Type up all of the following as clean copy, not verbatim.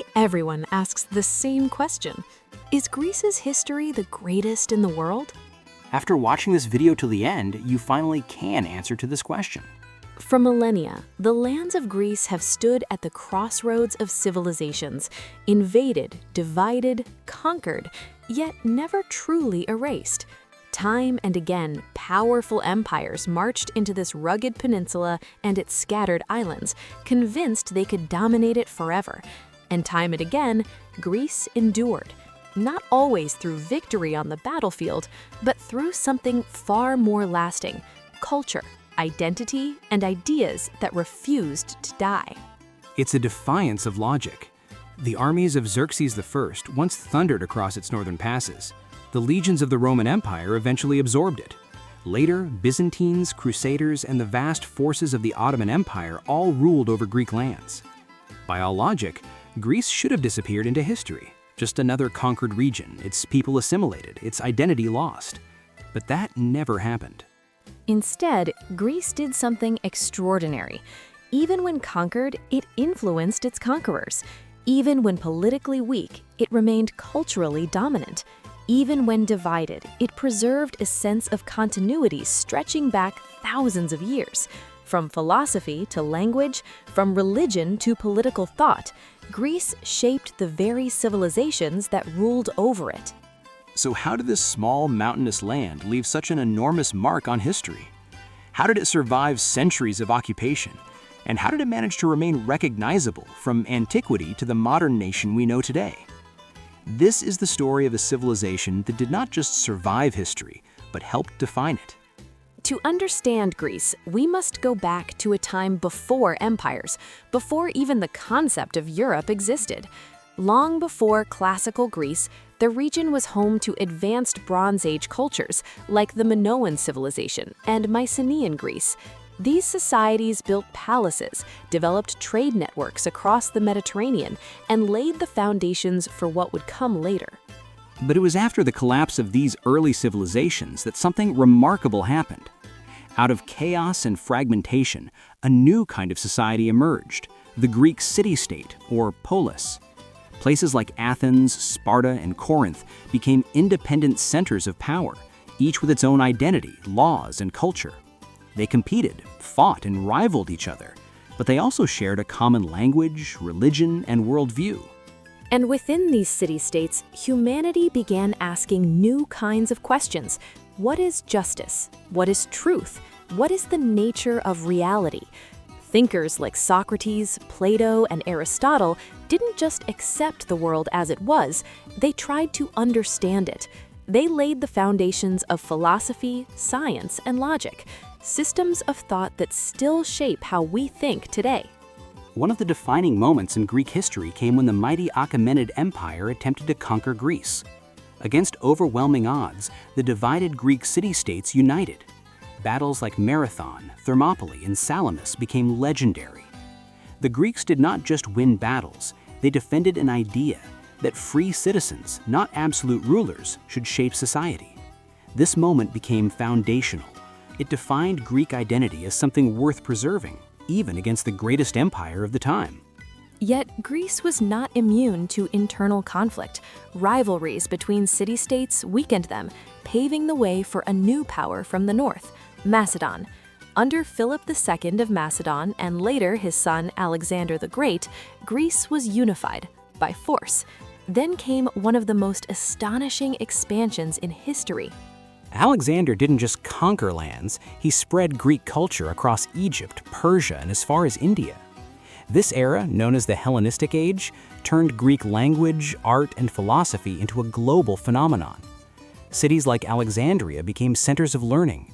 Nearly everyone asks the same question. Is Greece's history the greatest in the world? After watching this video till the end, you finally can answer to this question. For millennia, the lands of Greece have stood at the crossroads of civilizations, invaded, divided, conquered, yet never truly erased. Time and again, powerful empires marched into this rugged peninsula and its scattered islands, convinced they could dominate it forever. And time and again, Greece endured, not always through victory on the battlefield, but through something far more lasting: culture, identity, and ideas that refused to die. It's a defiance of logic. The armies of Xerxes I once thundered across its northern passes. The legions of the Roman Empire eventually absorbed it. Later, Byzantines, Crusaders, and the vast forces of the Ottoman Empire all ruled over Greek lands. By all logic, Greece should have disappeared into history, just another conquered region, its people assimilated, its identity lost. But that never happened. Instead, Greece did something extraordinary. Even when conquered, it influenced its conquerors. Even when politically weak, it remained culturally dominant. Even when divided, it preserved a sense of continuity stretching back thousands of years. From philosophy to language, from religion to political thought, Greece shaped the very civilizations that ruled over it. So how did this small mountainous land leave such an enormous mark on history? How did it survive centuries of occupation? And how did it manage to remain recognizable from antiquity to the modern nation we know today? This is the story of a civilization that did not just survive history, but helped define it. To understand Greece, we must go back to a time before empires, before even the concept of Europe existed. Long before classical Greece, the region was home to advanced Bronze Age cultures like the Minoan civilization and Mycenaean Greece. These societies built palaces, developed trade networks across the Mediterranean, and laid the foundations for what would come later. But it was after the collapse of these early civilizations that something remarkable happened. Out of chaos and fragmentation, a new kind of society emerged, the Greek city-state, or polis. Places like Athens, Sparta, and Corinth became independent centers of power, each with its own identity, laws, and culture. They competed, fought, and rivaled each other, but they also shared a common language, religion, and worldview. And within these city-states, humanity began asking new kinds of questions. What is justice? What is truth? What is the nature of reality? Thinkers like Socrates, Plato, and Aristotle didn't just accept the world as it was, they tried to understand it. They laid the foundations of philosophy, science, and logic, systems of thought that still shape how we think today. One of the defining moments in Greek history came when the mighty Achaemenid Empire attempted to conquer Greece. Against overwhelming odds, the divided Greek city-states united. Battles like Marathon, Thermopylae, and Salamis became legendary. The Greeks did not just win battles, they defended an idea that free citizens, not absolute rulers, should shape society. This moment became foundational. It defined Greek identity as something worth preserving, even against the greatest empire of the time. Yet Greece was not immune to internal conflict. Rivalries between city-states weakened them, paving the way for a new power from the north, Macedon. Under Philip II of Macedon and later his son Alexander the Great, Greece was unified by force. Then came one of the most astonishing expansions in history. Alexander didn't just conquer lands, he spread Greek culture across Egypt, Persia, and as far as India. This era, known as the Hellenistic Age, turned Greek language, art, and philosophy into a global phenomenon. Cities like Alexandria became centers of learning.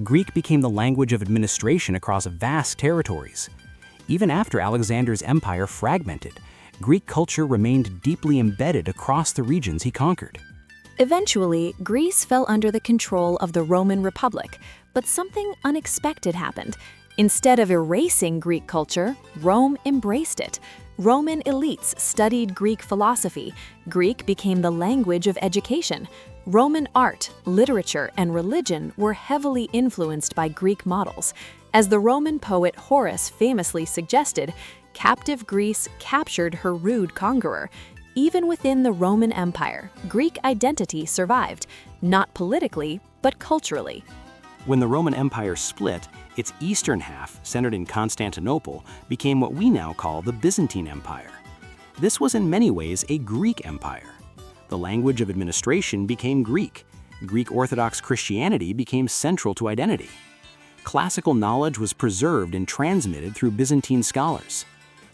Greek became the language of administration across vast territories. Even after Alexander's empire fragmented, Greek culture remained deeply embedded across the regions he conquered. Eventually, Greece fell under the control of the Roman Republic, but something unexpected happened. Instead of erasing Greek culture, Rome embraced it. Roman elites studied Greek philosophy. Greek became the language of education. Roman art, literature, and religion were heavily influenced by Greek models. As the Roman poet Horace famously suggested, captive Greece captured her rude conqueror. Even within the Roman Empire, Greek identity survived, not politically, but culturally. When the Roman Empire split, its eastern half, centered in Constantinople, became what we now call the Byzantine Empire. This was in many ways a Greek empire. The language of administration became Greek. Greek Orthodox Christianity became central to identity. Classical knowledge was preserved and transmitted through Byzantine scholars.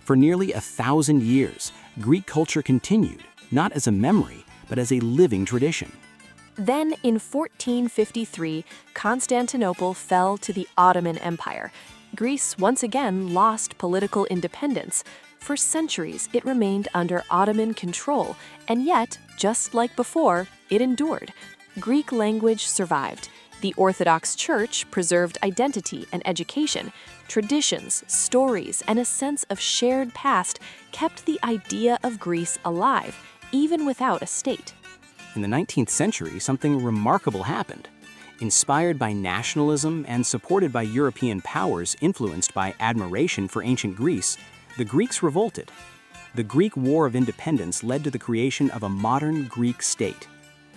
For nearly 1,000 years, Greek culture continued, not as a memory, but as a living tradition. Then, in 1453, Constantinople fell to the Ottoman Empire. Greece once again lost political independence. For centuries, it remained under Ottoman control, and yet, just like before, it endured. Greek language survived. The Orthodox Church preserved identity and education. Traditions, stories, and a sense of shared past kept the idea of Greece alive, even without a state. In the 19th century, something remarkable happened. Inspired by nationalism and supported by European powers influenced by admiration for ancient Greece, the Greeks revolted. The Greek War of Independence led to the creation of a modern Greek state.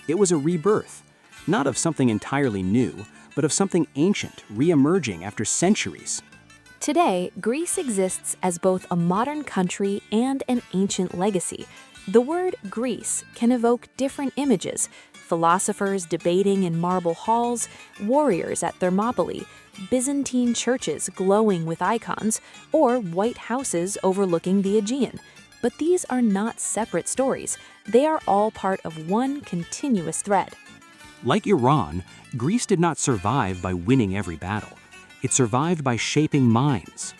It was a rebirth, not of something entirely new, but of something ancient, re-emerging after centuries. Today, Greece exists as both a modern country and an ancient legacy. The word Greece can evoke different images: philosophers debating in marble halls, warriors at Thermopylae, Byzantine churches glowing with icons, or white houses overlooking the Aegean. But these are not separate stories. They are all part of one continuous thread. Like Iran, Greece did not survive by winning every battle. It survived by shaping minds.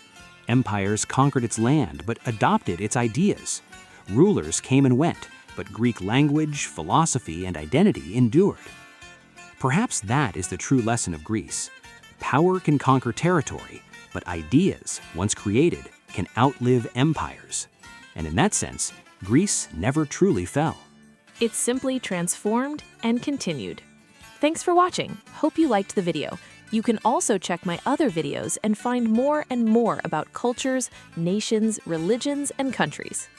Empires conquered its land, but adopted its ideas. Rulers came and went, but Greek language, philosophy, and identity endured. Perhaps that is the true lesson of Greece. Power can conquer territory, but ideas, once created, can outlive empires. And in that sense, Greece never truly fell. It simply transformed and continued. Thanks for watching. Hope you liked the video. You can also check my other videos and find more and more about cultures, nations, religions, and countries.